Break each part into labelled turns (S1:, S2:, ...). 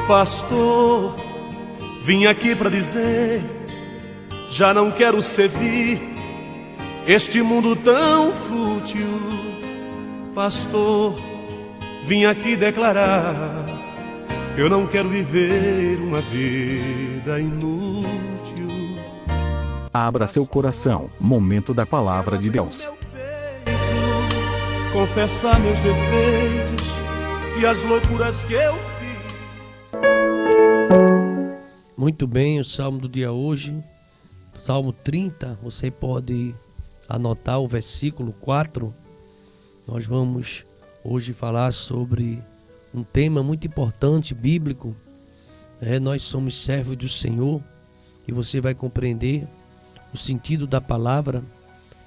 S1: Pastor, vim aqui para dizer, já não quero servir este mundo tão fútil. Pastor, vim aqui declarar, eu não quero viver uma vida inútil.
S2: Abra seu coração, momento da palavra de Deus.
S1: Confessar meus defeitos e as loucuras que eu fiz.
S3: Muito bem, o salmo do dia hoje, Salmo 30, você pode anotar o versículo 4. Nós vamos hoje falar sobre um tema muito importante, bíblico. Nós somos servos do Senhor e você vai compreender o sentido da palavra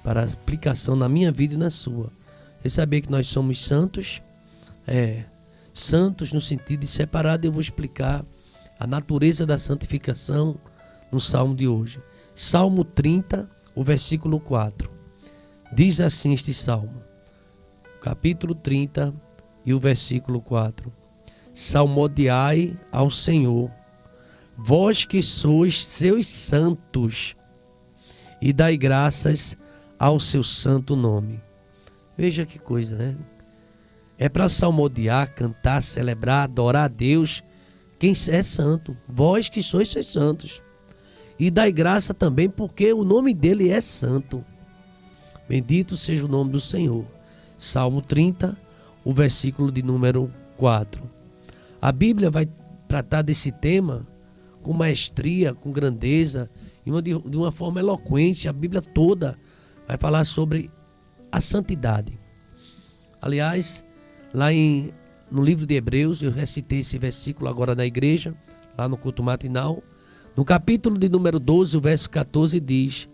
S3: para aplicação na minha vida e na sua. Você saber que nós somos santos, santos no sentido de separado. Eu vou explicar a natureza da santificação no salmo de hoje. Salmo 30, o versículo 4. Diz assim este salmo, capítulo 30 e o versículo 4. Salmodiai ao Senhor, vós que sois seus santos, e dai graças ao seu santo nome. Veja que coisa, né? É para salmodiar, cantar, celebrar, adorar a Deus, quem é santo. Vós que sois seus santos. E dai graça também porque o nome dele é santo. Bendito seja o nome do Senhor. Salmo 30, o versículo de número 4. A Bíblia vai tratar desse tema com maestria, com grandeza, de uma forma eloquente. A Bíblia toda vai falar sobre a santidade. Aliás, lá no livro de Hebreus, eu recitei esse versículo agora na igreja, lá no culto matinal. No capítulo de número 12, o verso 14 diz: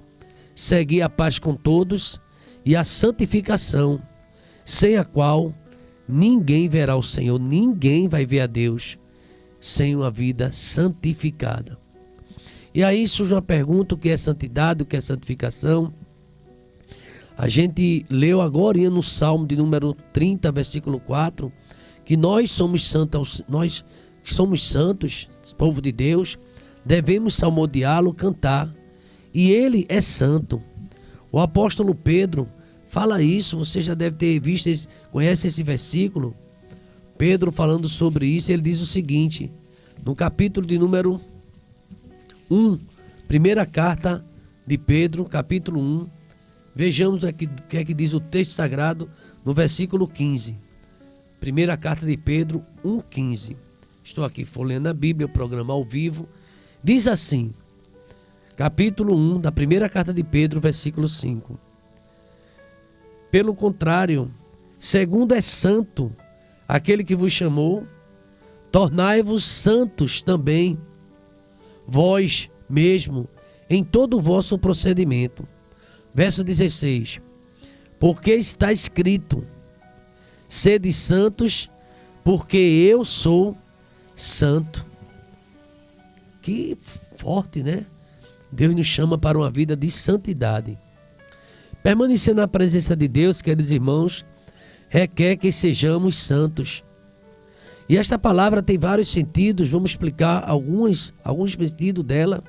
S3: segui a paz com todos e a santificação, sem a qual ninguém verá o Senhor, ninguém vai ver a Deus sem uma vida santificada. E aí surge uma pergunta: o que é santidade, o que é santificação? A gente leu agora no Salmo de número 30, versículo 4, que nós somos santos, nós que somos santos, povo de Deus, devemos salmodiá-lo, cantar, e ele é santo. O apóstolo Pedro fala isso, você já deve ter visto, conhece esse versículo. Pedro falando sobre isso, ele diz o seguinte, no capítulo de número 1, primeira carta de Pedro, capítulo 1, vejamos o que é que diz o texto sagrado no versículo 15. Primeira carta de Pedro 1,15. Estou aqui folheando a Bíblia, o programa ao vivo. Diz assim, capítulo 1 da primeira carta de Pedro, versículo 5. Pelo contrário, segundo é santo aquele que vos chamou, tornai-vos santos também, vós mesmo, em todo o vosso procedimento. Verso 16. Porque está escrito, sede santos, porque eu sou santo. Que forte, né? Deus nos chama para uma vida de santidade. Permanecer na presença de Deus, queridos irmãos, requer que sejamos santos. E esta palavra tem vários sentidos, vamos explicar alguns sentidos dela.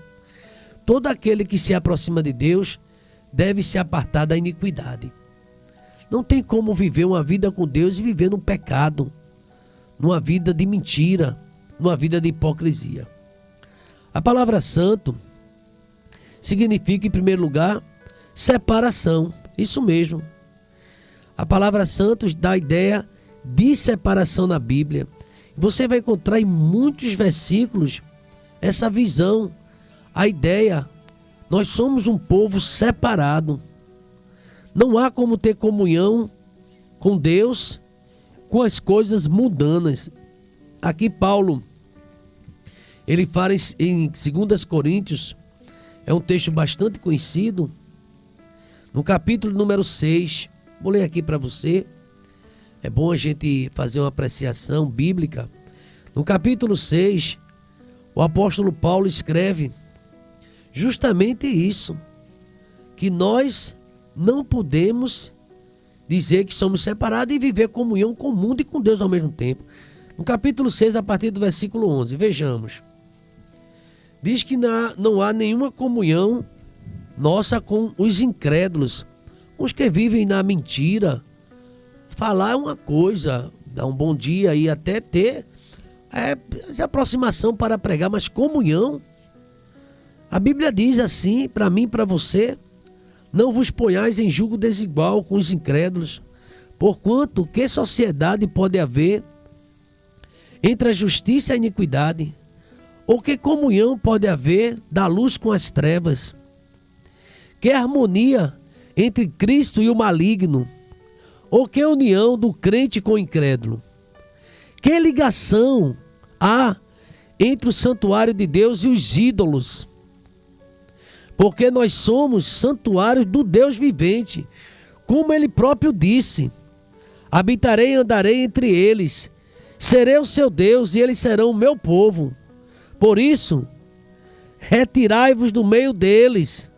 S3: Todo aquele que se aproxima de Deus deve se apartar da iniquidade. Não tem como viver uma vida com Deus e viver no pecado, numa vida de mentira, numa vida de hipocrisia. A palavra santo significa, em primeiro lugar, separação. Isso mesmo. A palavra santo dá a ideia de separação na Bíblia. Você vai encontrar em muitos versículos essa visão, a ideia. Nós somos um povo separado. Não há como ter comunhão com Deus com as coisas mundanas. Aqui Paulo, ele fala em 2 Coríntios, é um texto bastante conhecido, no capítulo número 6, vou ler aqui para você, é bom a gente fazer uma apreciação bíblica. No capítulo 6, o apóstolo Paulo escreve justamente isso, que nós não podemos dizer que somos separados e viver comunhão com o mundo e com Deus ao mesmo tempo. No capítulo 6, a partir do versículo 11, vejamos. Diz que não há nenhuma comunhão nossa com os incrédulos, com os que vivem na mentira. Falar é uma coisa, dar um bom dia e até ter essa aproximação para pregar, mas comunhão. A Bíblia diz assim, para mim e para você: não vos ponhais em julgo desigual com os incrédulos, porquanto que sociedade pode haver entre a justiça e a iniquidade? Ou que comunhão pode haver da luz com as trevas? Que harmonia entre Cristo e o maligno? Ou que união do crente com o incrédulo? Que ligação há entre o santuário de Deus e os ídolos? Porque nós somos santuários do Deus vivente, como ele próprio disse: habitarei e andarei entre eles, serei o seu Deus e eles serão o meu povo. Por isso, retirai-vos do meio deles,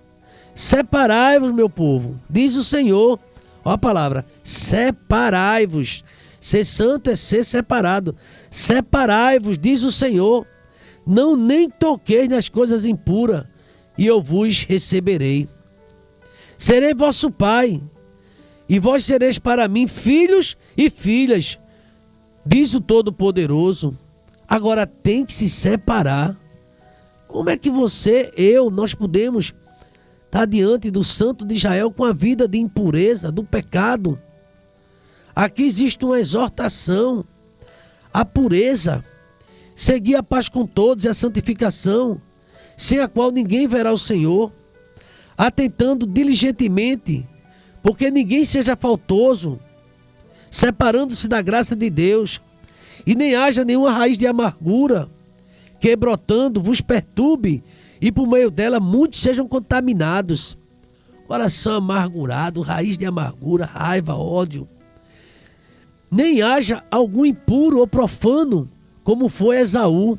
S3: separai-vos, meu povo, diz o Senhor. Olha a palavra, separai-vos. Ser santo é ser separado. Separai-vos, diz o Senhor. Não nem toqueis nas coisas impuras, e eu vos receberei. Serei vosso pai, e vós sereis para mim filhos e filhas, diz o Todo-Poderoso. Agora tem que se separar. Como é que nós podemos estar diante do Santo de Israel com a vida de impureza, do pecado? Aqui existe uma exortação à pureza, seguir a paz com todos e a santificação, sem a qual ninguém verá o Senhor, atentando diligentemente, porque ninguém seja faltoso, separando-se da graça de Deus, e nem haja nenhuma raiz de amargura, que brotando vos perturbe, e por meio dela muitos sejam contaminados. Coração amargurado, raiz de amargura, raiva, ódio. Nem haja algum impuro ou profano, como foi Esaú,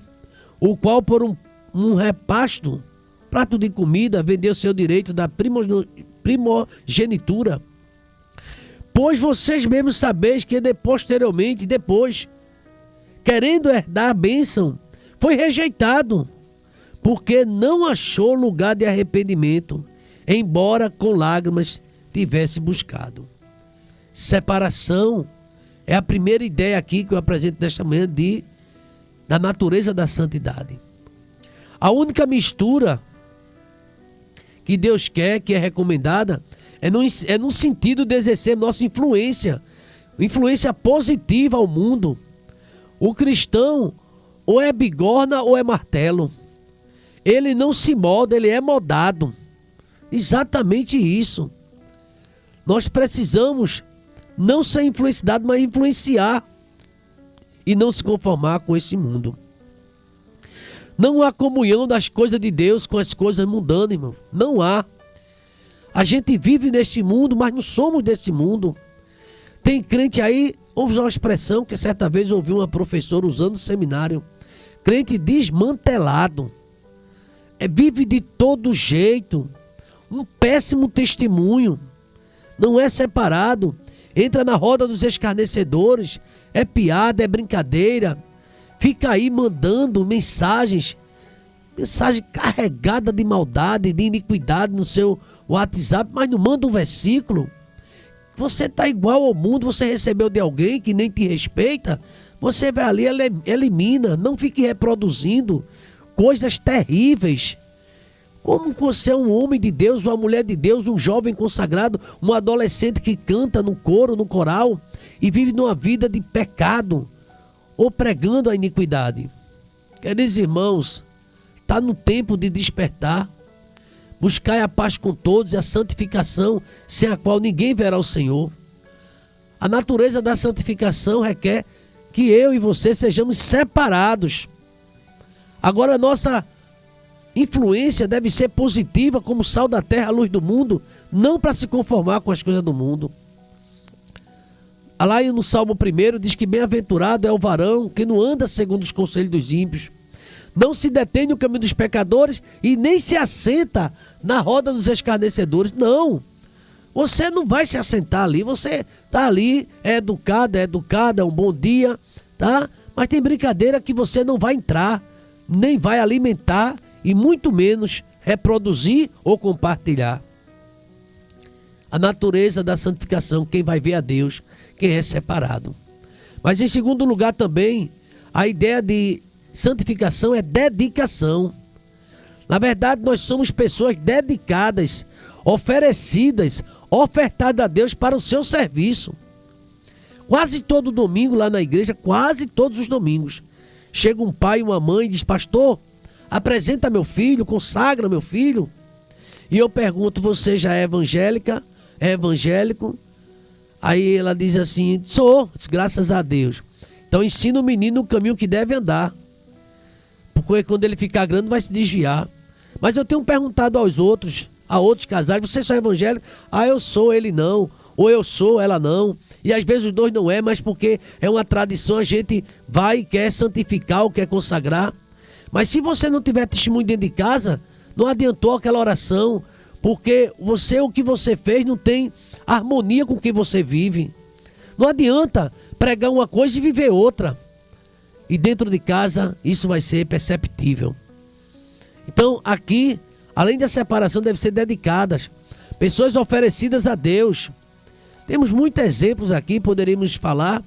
S3: o qual por um repasto, prato de comida, vendeu seu direito da primogenitura. Pois vocês mesmos sabeis que posteriormente, querendo herdar a bênção, foi rejeitado, porque não achou lugar de arrependimento, embora com lágrimas tivesse buscado. Separação é a primeira ideia aqui que eu apresento nesta manhã da natureza da santidade. A única mistura que Deus quer, que é recomendada, é no sentido de exercer nossa influência positiva ao mundo. O cristão ou é bigorna ou é martelo. Ele não se molda, ele é moldado. Exatamente isso. Nós precisamos não ser influenciado, mas influenciar e não se conformar com esse mundo. Não há comunhão das coisas de Deus com as coisas mundanas, irmão. Não há. A gente vive neste mundo, mas não somos desse mundo. Tem crente aí, ouve uma expressão que certa vez ouvi uma professora usando no seminário: crente desmantelado. Vive de todo jeito, um péssimo testemunho, não é separado, entra na roda dos escarnecedores, é piada, é brincadeira, fica aí mandando mensagem carregada de maldade, de iniquidade no seu WhatsApp, mas não manda um versículo. Você está igual ao mundo, você recebeu de alguém que nem te respeita, você vai ali, elimina, não fique reproduzindo coisas terríveis. Como você é um homem de Deus, uma mulher de Deus, um jovem consagrado, um adolescente que canta no coro, no coral e vive numa vida de pecado ou pregando a iniquidade. Queridos irmãos, está no tempo de despertar. Buscai a paz com todos e a santificação, sem a qual ninguém verá o Senhor. A natureza da santificação requer que eu e você sejamos separados. Agora, a nossa influência deve ser positiva, como sal da terra, a luz do mundo, não para se conformar com as coisas do mundo. Lá no Salmo 1 diz que bem-aventurado é o varão que não anda segundo os conselhos dos ímpios, não se detém no caminho dos pecadores e nem se assenta na roda dos escarnecedores. Não, você não vai se assentar ali, você está ali, é educado, é um bom dia, tá? Mas tem brincadeira que você não vai entrar, nem vai alimentar e muito menos reproduzir ou compartilhar. A natureza da santificação, quem vai ver a Deus, quem é separado. Mas em segundo lugar também, a ideia de santificação é dedicação. Na verdade, nós somos pessoas dedicadas, oferecidas, ofertadas a Deus para o seu serviço. Quase todo domingo lá na igreja, quase todos os domingos, chega um pai e uma mãe e diz: pastor, apresenta meu filho, consagra meu filho. E eu pergunto: você já é evangélica? É evangélico? Aí ela diz assim: sou, graças a Deus. Então ensina o menino o caminho que deve andar, porque quando ele ficar grande vai se desviar. Mas eu tenho perguntado a outros casais: você só é evangélico? Ah, eu sou, ele não. Ou eu sou, ela não. E às vezes os dois não é, mas porque é uma tradição, a gente vai e quer santificar ou quer consagrar. Mas se você não tiver testemunho dentro de casa, não adiantou aquela oração, porque o que você fez não tem harmonia com o que você vive. Não adianta pregar uma coisa e viver outra. E dentro de casa isso vai ser perceptível. Então aqui, além da separação, devem ser dedicadas. Pessoas oferecidas a Deus. Temos muitos exemplos aqui, poderíamos falar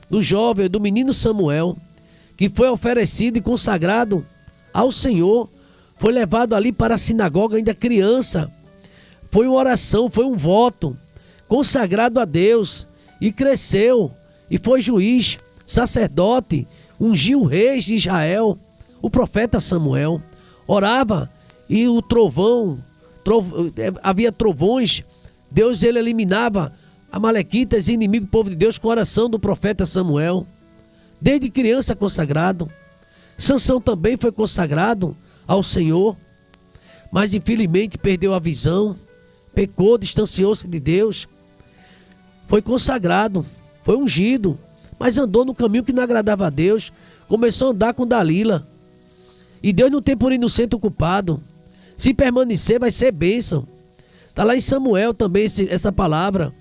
S3: do jovem, do menino Samuel, que foi oferecido e consagrado ao Senhor. Foi levado ali para a sinagoga ainda criança. Foi uma oração, foi um voto, consagrado a Deus, e cresceu, e foi juiz, sacerdote, ungiu reis de Israel. O profeta Samuel orava e o havia trovões, Deus ele eliminava amalequitas e inimigos do povo de Deus com a oração do profeta Samuel. Desde criança consagrado. Sansão também foi consagrado ao Senhor, mas infelizmente perdeu a visão, pecou, distanciou-se de Deus. Foi consagrado, foi ungido, mas andou no caminho que não agradava a Deus. Começou a andar com Dalila. E Deus não tem por inocente o culpado. Se permanecer vai ser bênção. Está lá em Samuel também essa palavra.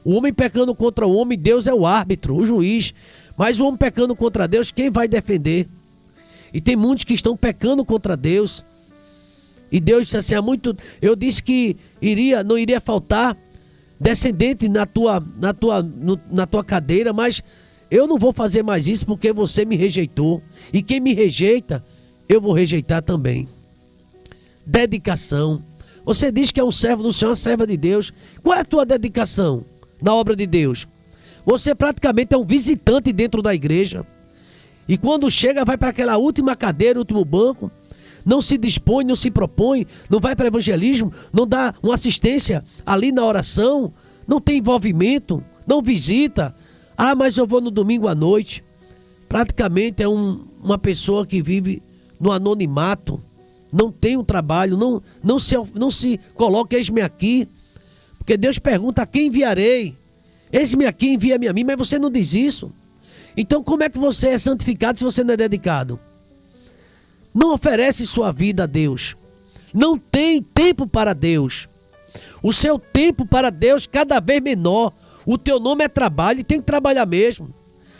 S3: O homem pecando contra o homem, Deus é o árbitro, o juiz. Mas o homem pecando contra Deus, quem vai defender? E tem muitos que estão pecando contra Deus. E Deus disse assim: eu disse que não iria faltar descendente na tua cadeira, mas eu não vou fazer mais isso porque você me rejeitou. E quem me rejeita, eu vou rejeitar também. Dedicação. Você diz que é um servo do Senhor, uma serva de Deus. Qual é a tua dedicação na obra de Deus? Você praticamente é um visitante dentro da igreja. E quando chega, vai para aquela última cadeira, último banco. Não se dispõe, não se propõe, não vai para evangelismo, não dá uma assistência ali na oração, não tem envolvimento, não visita. Ah, mas eu vou no domingo à noite. Praticamente é uma pessoa que vive no anonimato, não tem um trabalho, não se coloca: eis-me aqui. Porque Deus pergunta: a quem enviarei? Eis-me aqui, envia-me a mim. Mas você não diz isso. Então como é que você é santificado se você não é dedicado? Não oferece sua vida a Deus. Não tem tempo para Deus. O seu tempo para Deus cada vez menor. O teu nome é trabalho e tem que trabalhar mesmo.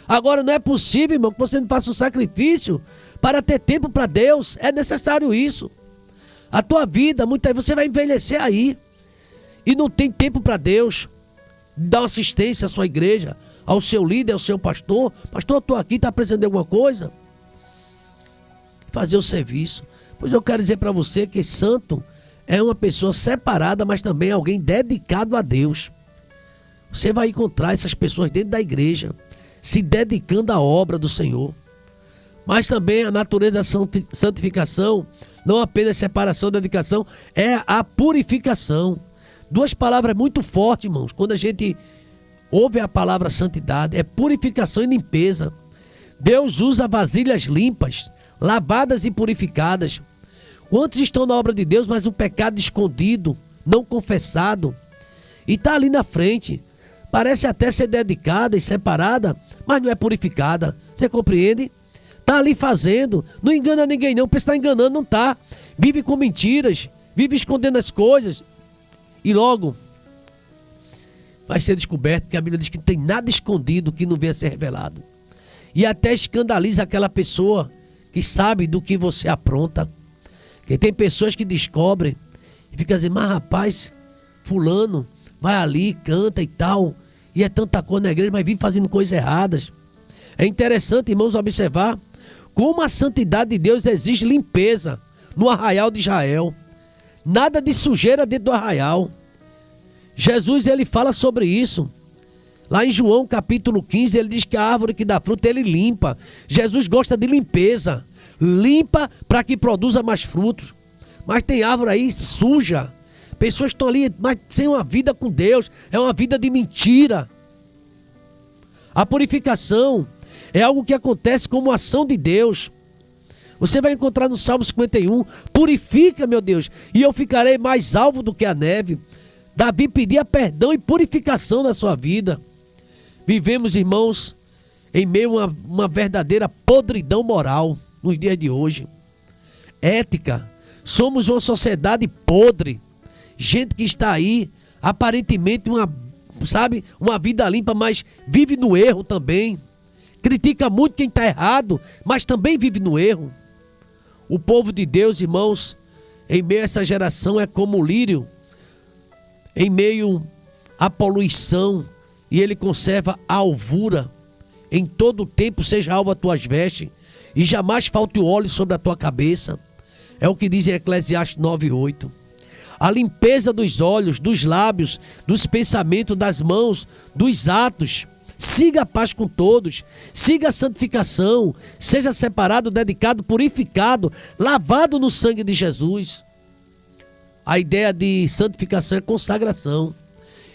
S3: Agora não é possível, irmão, que você não faça um sacrifício para ter tempo para Deus. É necessário isso. A tua vida, muitas vezes você vai envelhecer aí e não tem tempo para Deus. Dá uma assistência à sua igreja, ao seu líder, ao seu pastor. Pastor, eu estou aqui, está precisando de alguma coisa? Fazer o serviço. Pois eu quero dizer para você que santo é uma pessoa separada, mas também alguém dedicado a Deus. Você vai encontrar essas pessoas dentro da igreja, se dedicando à obra do Senhor. Mas também a natureza da santificação, não apenas separação, dedicação, é a purificação. Duas palavras muito fortes, irmãos, quando a gente ouve a palavra santidade: é purificação e limpeza. Deus usa vasilhas limpas, lavadas e purificadas. Quantos estão na obra de Deus, mas o pecado escondido, não confessado, e está ali na frente, parece até ser dedicada e separada, mas não é purificada. Você compreende? Está ali fazendo, não engana ninguém não, pensa que está enganando, não está. Vive com mentiras, vive escondendo as coisas, e logo vai ser descoberto, que a Bíblia diz que não tem nada escondido que não venha a ser revelado. e até escandaliza aquela pessoa que sabe do que você apronta. Porque tem pessoas que descobrem e ficam dizendo, mas rapaz, fulano vai ali, canta e tal, e é tanta coisa na igreja, mas vive fazendo coisas erradas. É interessante, irmãos, observar como a santidade de Deus exige limpeza no arraial de Israel. Nada de sujeira dentro do arraial. Jesus, ele fala sobre isso. Lá em João capítulo 15, ele diz que a árvore que dá fruto, ele limpa. Jesus gosta de limpeza. Limpa para que produza mais frutos. Mas tem árvore aí suja. Pessoas estão ali, mas sem uma vida com Deus. É uma vida de mentira. A purificação é algo que acontece como ação de Deus. Você vai encontrar no Salmo 51, purifica, meu Deus, e eu ficarei mais alvo do que a neve. Davi pedia perdão e purificação da sua vida. Vivemos, irmãos, em meio a uma verdadeira podridão moral nos dias de hoje. Ética. Somos uma sociedade podre. Gente que está aí, aparentemente uma vida limpa, mas vive no erro também. Critica muito quem está errado, mas também vive no erro. O povo de Deus, irmãos, em meio a essa geração é como o lírio, em meio à poluição, e ele conserva a alvura. Em todo o tempo seja alva as tuas vestes, e jamais falte o óleo sobre a tua cabeça. É o que diz em Eclesiastes 9:8. A limpeza dos olhos, dos lábios, dos pensamentos, das mãos, dos atos. Siga a paz com todos, siga a santificação, seja separado, dedicado, purificado, lavado no sangue de Jesus. A ideia de santificação é consagração.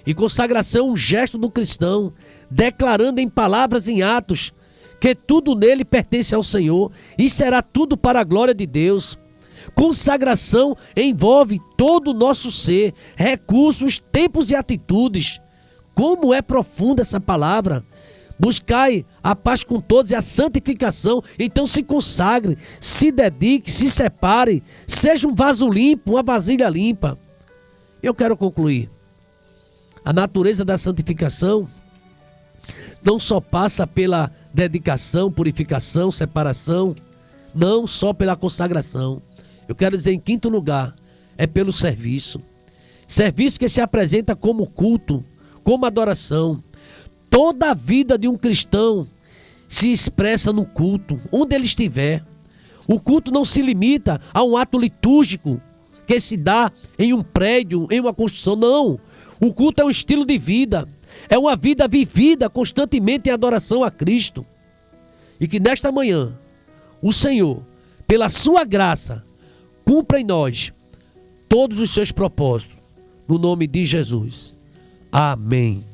S3: E consagração é um gesto do cristão, declarando em palavras e em atos que tudo nele pertence ao Senhor e será tudo para a glória de Deus. Consagração envolve todo o nosso ser, recursos, tempos e atitudes. Como é profunda essa palavra. Buscai a paz com todos e a santificação. Então se consagre, se dedique, se separe. Seja um vaso limpo, uma vasilha limpa. Eu quero concluir. A natureza da santificação não só passa pela dedicação, purificação, separação, não só pela consagração. Eu quero dizer, em quinto lugar, é pelo serviço. Serviço que se apresenta como culto, como adoração. Toda a vida de um cristão se expressa no culto, onde ele estiver. O culto não se limita a um ato litúrgico que se dá em um prédio, em uma construção, não. O culto é um estilo de vida, é uma vida vivida constantemente em adoração a Cristo. E que nesta manhã, o Senhor, pela sua graça, cumpra em nós todos os seus propósitos, no nome de Jesus. Amém.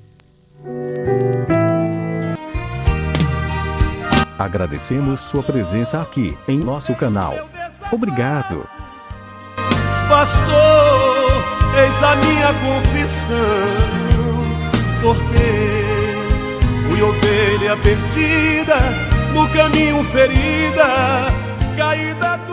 S2: Agradecemos sua presença aqui em nosso canal. Obrigado.
S1: Pastor, eis a minha confissão, porque fui ovelha perdida, no caminho ferida, caída.